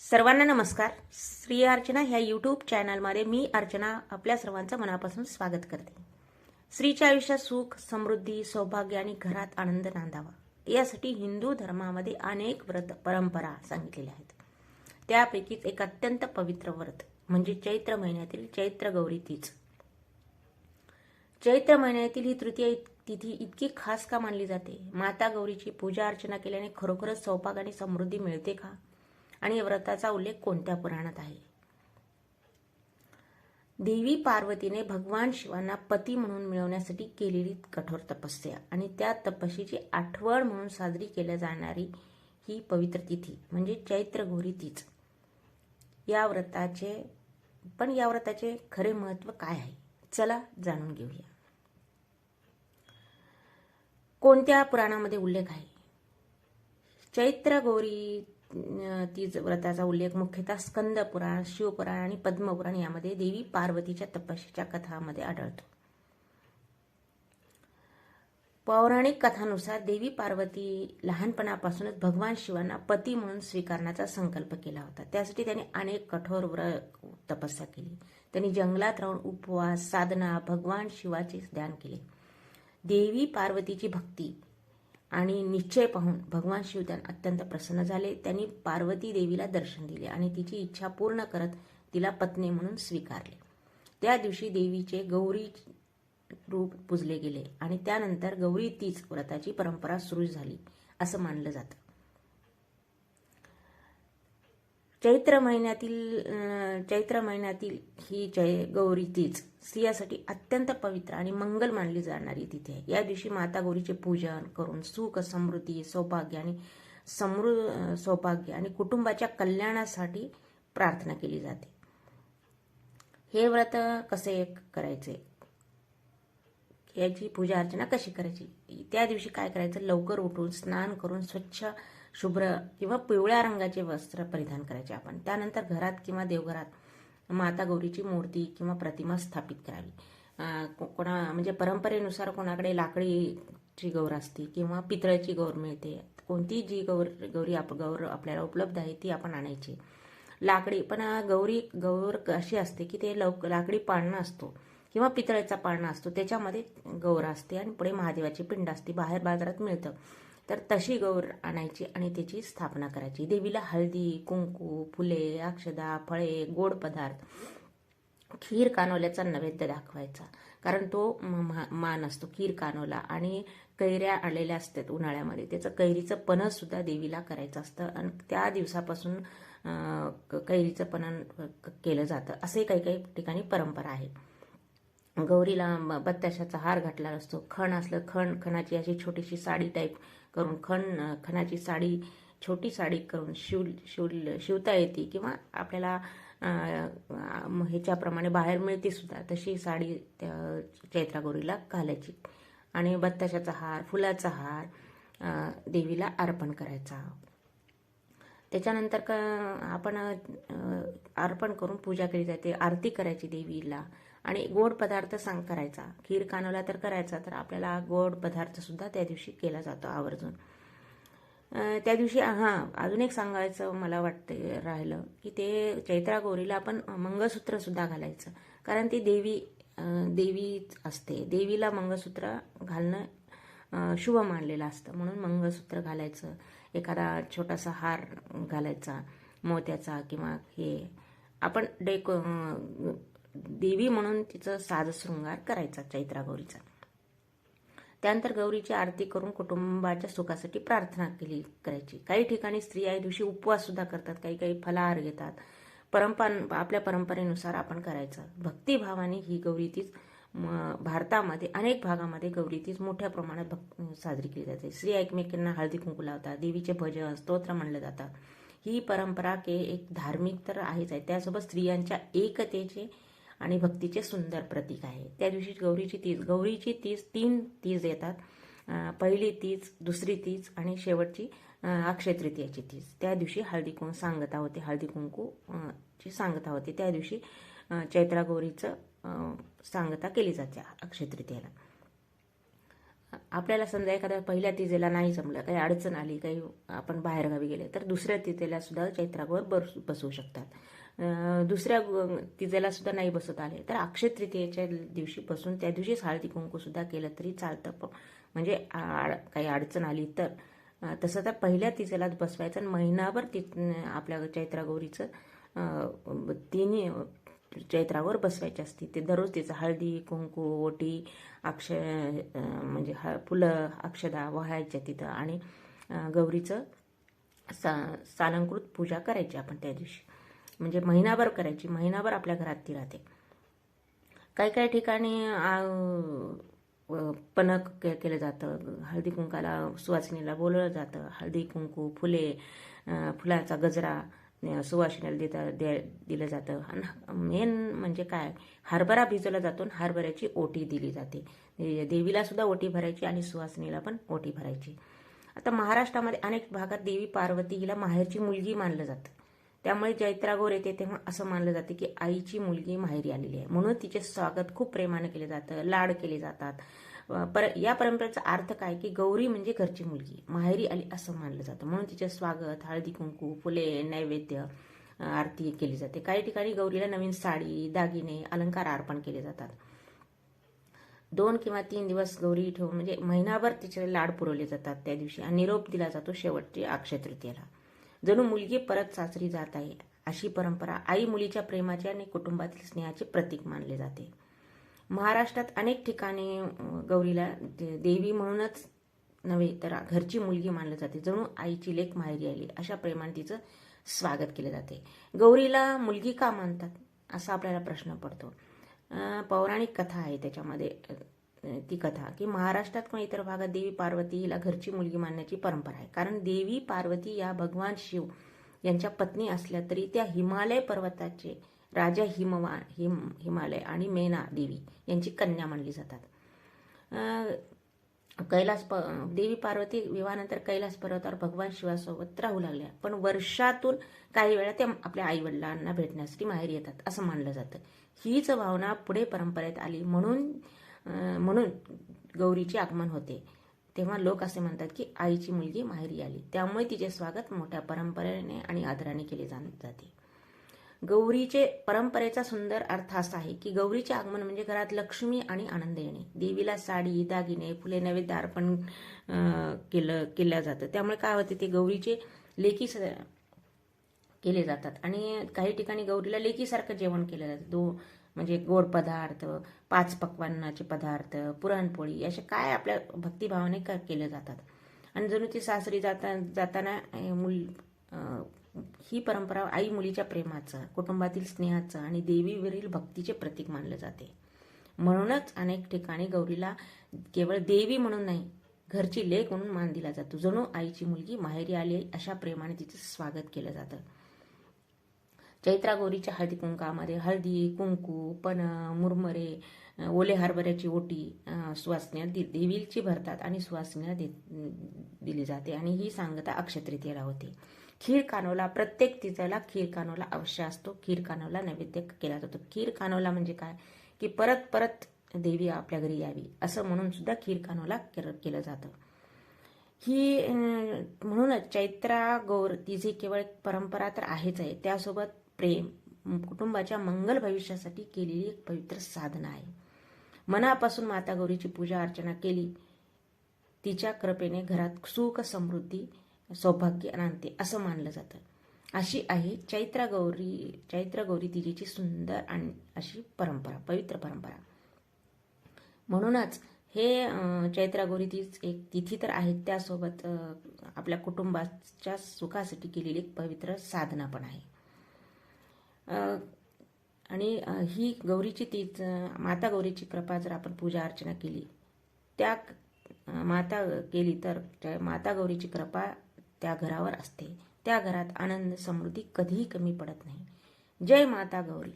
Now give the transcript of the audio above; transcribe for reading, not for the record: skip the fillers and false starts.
सर्वांना नमस्कार. श्री अर्चना ह्या यूट्यूब चॅनलमध्ये मी अर्चना आपल्या सर्वांचं मनापासून स्वागत करते. स्त्रीच्या आयुष्यात सुख, समृद्धी, सौभाग्य आणि घरात आनंद नांदावा यासाठी हिंदू धर्मामध्ये अनेक व्रत परंपरा सांगितलेल्या आहेत. त्यापैकीच एक अत्यंत पवित्र व्रत म्हणजे चैत्र महिन्यातील चैत्र गौरी तीज. चैत्र महिन्यातील ही तृतीय तिथी इतकी खास का मानली जाते? माता गौरीची पूजा अर्चना केल्याने खरोखरच सौभाग्य आणि समृद्धी मिळते का? आणि या व्रताचा उल्लेख कोणत्या पुराणात आहे? देवी पार्वतीने भगवान शिवांना पती म्हणून मिळवण्यासाठी केलेली कठोर तपस्या आणि त्या तपस्येची आठवण म्हणून साजरी केल्या जाणारी ही पवित्र तिथी म्हणजे चैत्र गौरी तीज. या व्रताचे खरे महत्त्व काय आहे? चला जाणून घेऊया. कोणत्या पुराणामध्ये उल्लेख आहे? चैत्र गौरी तीज व्रताचा उल्लेख मुख्यतः स्कंद पुराण, शिवपुराण आणि पद्मपुराण यामध्ये देवी पार्वतीच्या तपस्येच्या कथांमध्ये आढळतो. पौराणिक कथानुसार देवी पार्वती लहानपणापासूनच भगवान शिवांना पती म्हणून स्वीकारण्याचा संकल्प केला होता. त्यासाठी त्यांनी अनेक कठोर तपस्या केली. त्यांनी जंगलात राहून उपवास, साधना, भगवान शिवाचे ध्यान केले. देवी पार्वतीची भक्ती आणि निश्चय पाहून भगवान शिव त्यांना अत्यंत प्रसन्न झाले. त्यांनी पार्वती देवीला दर्शन दिले आणि तिची इच्छा पूर्ण करत तिला पत्नी म्हणून स्वीकारले. त्या दिवशी देवीचे गौरी रूप पूजले गेले आणि त्यानंतर गौरी तीज व्रताची परंपरा सुरू झाली असं मानलं जातं. चैत्र महिन्यातील ही गौरी तीज स्त्रियासाठी अत्यंत पवित्र आणि मंगल मानली जाणारी तिथी आहे. या दिवशी माता गौरीचे पूजन करून सुख, समृद्धी, सौभाग्य आणि कुटुंबाच्या कल्याणासाठी प्रार्थना केली जाते. हे व्रत कसे करायचे, याची पूजा अर्चना कशी करायची? त्या दिवशी काय करायचं? लवकर उठून स्नान करून स्वच्छ, शुभ्र किंवा पिवळ्या रंगाचे वस्त्र परिधान करायचे आपण. त्यानंतर घरात किंवा देवघरात माता गौरीची मूर्ती किंवा प्रतिमा स्थापित करावी. म्हणजे परंपरेनुसार कोणाकडे लाकडीची गौर असते किंवा पितळाची गौर मिळते. कोणती जी गौर आपल्याला उपलब्ध आहे ती आपण आणायची. लाकडी पण गौर अशी असते की ते लाकडी पाळणा असतो किंवा पितळेचा पाळणा असतो, त्याच्यामध्ये गौर असते आणि पुढे महादेवाची पिंड असते. बाहेर बाजारात मिळतं. तर तशी गौर आणायची आणि त्याची स्थापना करायची. देवीला हळदी, कुंकू, फुले, अक्षदा, फळे, गोड पदार्थ, खीर कानोल्याचा नैवेद्य दाखवायचा, कारण तो मान असतो खीर कानोला. आणि कैऱ्या आलेल्या असतात उन्हाळ्यामध्ये, त्याचं कैरीचं पणस सुद्धा देवीला करायचं असतं आणि त्या दिवसापासून कैरीचं पणन केलं जातं. असे काही काही ठिकाणी परंपरा आहे. गौरीला बत्ताशाचा हार घातला असतो. खण असलं खणाची अशी छोटीशी साडी टाईप करून खणाची साडी, छोटी साडी करून शिवता येते किंवा आपल्याला ह्याच्याप्रमाणे बाहेर मिळते सुद्धा, तशी साडी चैत्रा गौरीला घालायची आणि बत्ताशाचा हार, फुलाचा हार देवीला अर्पण करायचा. त्याच्यानंतर आपण अर्पण करून पूजा केली जाते, आरती करायची देवीला आणि गोड पदार्थ करायचा. खीर कानोला तर करायचा, तर आपल्याला गोड पदार्थ सुद्धा त्या दिवशी केला जातो आवर्जून. त्या दिवशी अजून एक सांगायचं मला वाटतं राहिलं की ते चैत्रा गौरीला आपण मंगळसूत्र सुद्धा घालायचं, कारण ती देवी असते. देवीला मंगळसूत्र घालणं शुभ मानलेलं असतं, म्हणून मंगळसूत्र घालायचं. एखादा छोटासा हार घालायचा मोत्याचा किंवा हे आपण देवी म्हणून तिचं साज शृंगार करायचा चैत्रा गौरीचा. त्यानंतर गौरीची आरती करून कुटुंबाच्या सुखासाठी प्रार्थना करायची. काही ठिकाणी स्त्रिया या दिवशी उपवास सुद्धा करतात, काही फलाहार घेतात. आपल्या परंपरेनुसार आपण करायचं. भक्तिभावाने ही गौरी तीज भारतामध्ये अनेक भागामध्ये गौरी तीज मोठ्या प्रमाणात साजरी केली जाते. स्त्रिया एकमेकांना हळदी कुंकू लावतात, देवीचे भजन स्तोत्र म्हणले जातात. ही परंपरा एक धार्मिक तर आहेच आहे, त्यासोबत स्त्रियांच्या एकतेचे आणि भक्तीचे सुंदर प्रतीक आहे. त्या दिवशी गौरीची तीज 3 तीज येतात. पहिली तीज, दुसरी तीज आणि शेवटची अक्षय तृतीयाची तीज. त्या दिवशी हळदी कुंकूची सांगता होते. त्या दिवशी चैत्रा गौरीचं सांगता केली जाते अक्षय तृतीयाला. आपल्याला समजा एखाद्या पहिल्या तिथेला नाही जमलं, काही अडचण आली, काही आपण बाहेरगावी गेले तर दुसऱ्या तिथेला सुद्धा चैत्रागौर बसवू शकतात. दुसऱ्या तिथेला सुद्धा नाही बसवता आले तर अक्षय तृतीयेच्या दिवशी बसून त्या दिवशीच हळदी कुंकू सुद्धा केलं तरी चालतं. म्हणजे काही अडचण आली तर तसं तर पहिल्या तिथेलाच बसवायचं आणि महिनाभर आपल्या चैत्रागौरीचं तिन्ही चैत्रागौर बसवायची असते. ते दररोज तिचं हळदी कुंकू ओटी म्हणजे फुलं अक्षदा वाहायच्या तिथं आणि गौरीचं सालंकृत पूजा करायची आपण त्या दिवशी. म्हणजे महिनाभर करायची, महिनाभर आपल्या घरात ती राहते. काही ठिकाणी पणक केलं जातं, हळदी कुंकाला सुवासिनीला बोलवलं जातं. हळदी कुंकू फुले फुलाचा गजरा सुवासिनीला दिलं जातं. आणि मेन म्हणजे काय, हरभरा भिजवला जातो आणि हरभऱ्याची ओटी दिली जाते. देवीला सुद्धा ओटी भरायची आणि सुवासिनीला पण ओटी भरायची. आता महाराष्ट्रामध्ये अनेक भागात देवी पार्वती हिला माहेरची मुलगी मानलं जातं. त्यामुळे चैत्रागौर येते तेव्हा असं मानलं जाते की आईची मुलगी माहेरी आलेली आहे, म्हणून तिचे स्वागत खूप प्रेमाने केले जातं, लाड केले जातात. या परंपरेचा अर्थ काय की गौरी म्हणजे घरची मुलगी माहेरी आली असं मानलं जातं, म्हणून तिचे स्वागत हळदी कुंकू फुले नैवेद्य आरती केली जाते. काही ठिकाणी गौरीला नवीन साडी दागिने अलंकार अर्पण केले जातात. 2 किंवा 3 दिवस गौरी ठेवून म्हणजे महिनाभर तिचे लाड पुरवले जातात त्या दिवशी आणि निरोप दिला जातो शेवटची अक्षय तृतीयेला. जणू मुलगी परत सासरी जात आहे अशी परंपरा आई मुलीच्या प्रेमाचे आणि कुटुंबातील स्नेहाचे प्रतीक मानले जाते. महाराष्ट्रात अनेक ठिकाणी गौरीला देवी म्हणूनच नव्हे तर घरची मुलगी मानली जाते. जणू आईची लेक माहेरी आली अशा प्रेमाने तिचं स्वागत केले जाते. गौरीला मुलगी का मानतात असा आपल्याला प्रश्न पडतो. पौराणिक कथा आहे त्याच्यामध्ये ती कथा की महाराष्ट्रात किंवा इतर भागात देवी पार्वती हिला घरची मुलगी मानण्याची परंपरा आहे. कारण देवी पार्वती या भगवान शिव यांच्या पत्नी असल्या तरी त्या हिमालय पर्वताचे राजा हिमालय आणि मेना देवी यांची कन्या मानली जातात. देवी पार्वती विवाहानंतर कैलास पर्वतावर भगवान शिवासोबत राहू लागल्या, पण वर्षातून काही वेळा त्या आपल्या आई वडिलांना भेटण्यासाठी माहेरी येतात असं मानलं जातं. हीच भावना पुढे परंपरेत आली म्हणून गौरीचे आगमन होते. तेव्हा लोक असे म्हणतात की आईची मुलगी माहेरी आली, त्यामुळे तिचे स्वागत मोठ्या परंपरेने आणि आदराने केले जाते. गौरीचे परंपरेचा सुंदर अर्थ असा आहे की गौरीचे आगमन म्हणजे घरात लक्ष्मी आणि आनंद येणे. देवीला साडी दागिने फुले नैवेद्य अर्पण केलं जातं. त्यामुळे काय होते ते गौरीचे लेकी केले जातात आणि काही ठिकाणी गौरीला लेकीसारखं जेवण केलं जातं. म्हणजे गोड पदार्थ 5 पक्वान्नाचे पदार्थ पुरणपोळी असे काय आपल्या भक्तिभावाने केले जातात. आणि जणू ती सासरी जाताना ही परंपरा आई मुलीच्या प्रेमाचं कुटुंबातील स्नेहाचं आणि देवीवरील भक्तीचे प्रतीक मानले जाते. म्हणूनच अनेक ठिकाणी गौरीला केवळ देवी म्हणून नाही घरची लेक म्हणून मान दिला जातो. जणू आईची मुलगी माहेरी आली अशा प्रेमाने तिचं स्वागत केलं जातं. चैत्रागौरीच्या हळदी कुंकामध्ये हळदी कुंकू पण मुरमरे ओले हरभऱ्याची ओटी सुवासिनीला देवीची भरतात आणि सुवासिनीला दिली जाते आणि ही सांगता अक्षय तृतीयेला होते. खीर कानोला प्रत्येक तिथेला खीर कानोला अवश्य असतो. खीर कानोला नैवेद्य केला जातो. खीर कानोला म्हणजे काय की परत देवी आपल्या घरी यावी असं म्हणून सुद्धा खीर कानोला केलं जातं. ही म्हणूनच चैत्रागौर तिची केवळ परंपरा तर आहेच आहे, त्यासोबत प्रेम कुटुंबाच्या मंगल भविष्यासाठी केलेली एक पवित्र साधना आहे. मनापासून माता गौरीची पूजा अर्चना केली तिच्या कृपेने घरात सुख समृद्धी सौभाग्य आणते असं मानलं जातं. अशी आहे चैत्रगौरी तिजीची सुंदर आणि अशी परंपरा पवित्र परंपरा. म्हणूनच हे चैत्रागौरी तीच एक तिथी तर आहे, त्यासोबत आपल्या कुटुंबाच्या सुखासाठी केलेली एक पवित्र साधना पण आहे. आणि ही गौरीची तीच माता गौरीची कृपा जर आपण पूजा अर्चना केली तर माता गौरीची कृपा त्या घरावर असते. त्या घरात आनंद समृद्धी कधीही कमी पडत नाही. जय माता गौरी.